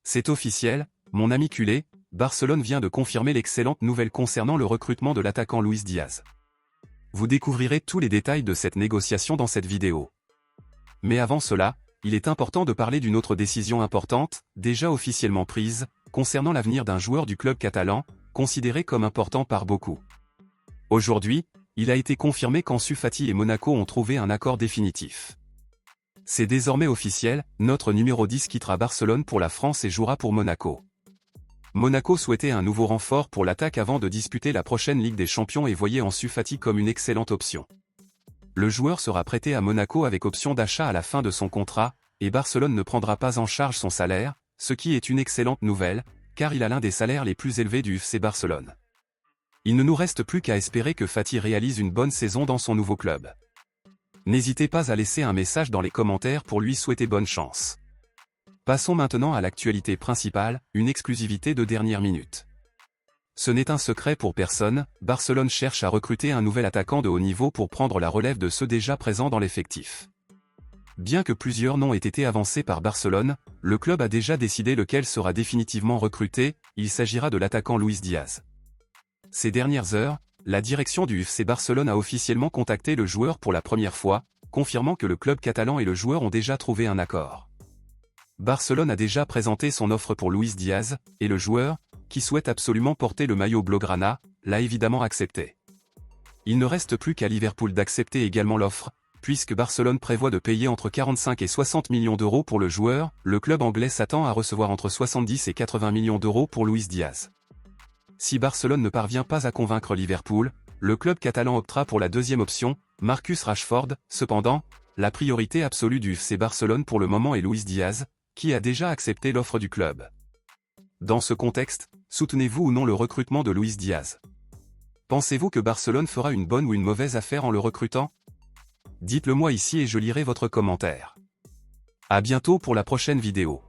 C'est officiel, mon ami culé, Barcelone vient de confirmer l'excellente nouvelle concernant le recrutement de l'attaquant Luis Diaz. Vous découvrirez tous les détails de cette négociation dans cette vidéo. Mais avant cela, il est important de parler d'une autre décision importante, déjà officiellement prise, concernant l'avenir d'un joueur du club catalan, considéré comme important par beaucoup. Aujourd'hui, il a été confirmé qu'Ansu Fati et Monaco ont trouvé un accord définitif. C'est désormais officiel, notre numéro 10 quittera Barcelone pour la France et jouera pour Monaco. Monaco souhaitait un nouveau renfort pour l'attaque avant de disputer la prochaine Ligue des Champions et voyait Ansu Fati comme une excellente option. Le joueur sera prêté à Monaco avec option d'achat à la fin de son contrat, et Barcelone ne prendra pas en charge son salaire, ce qui est une excellente nouvelle, car il a l'un des salaires les plus élevés du FC Barcelone. Il ne nous reste plus qu'à espérer que Fati réalise une bonne saison dans son nouveau club. N'hésitez pas à laisser un message dans les commentaires pour lui souhaiter bonne chance. Passons maintenant à l'actualité principale, une exclusivité de dernière minute. Ce n'est un secret pour personne, Barcelone cherche à recruter un nouvel attaquant de haut niveau pour prendre la relève de ceux déjà présents dans l'effectif. Bien que plusieurs noms aient été avancés par Barcelone, le club a déjà décidé lequel sera définitivement recruté, il s'agira de l'attaquant Luis Diaz. Ces dernières heures, la direction du FC Barcelone a officiellement contacté le joueur pour la première fois, confirmant que le club catalan et le joueur ont déjà trouvé un accord. Barcelone a déjà présenté son offre pour Luis Diaz, et le joueur, qui souhaite absolument porter le maillot blaugrana, l'a évidemment accepté. Il ne reste plus qu'à Liverpool d'accepter également l'offre, puisque Barcelone prévoit de payer entre 45 et 60 millions d'euros pour le joueur, le club anglais s'attend à recevoir entre 70 et 80 millions d'euros pour Luis Diaz. Si Barcelone ne parvient pas à convaincre Liverpool, le club catalan optera pour la deuxième option, Marcus Rashford. Cependant, la priorité absolue du FC Barcelone pour le moment est Luis Diaz, qui a déjà accepté l'offre du club. Dans ce contexte, soutenez-vous ou non le recrutement de Luis Diaz? Pensez-vous que Barcelone fera une bonne ou une mauvaise affaire en le recrutant? Dites-le moi ici et je lirai votre commentaire. À bientôt pour la prochaine vidéo.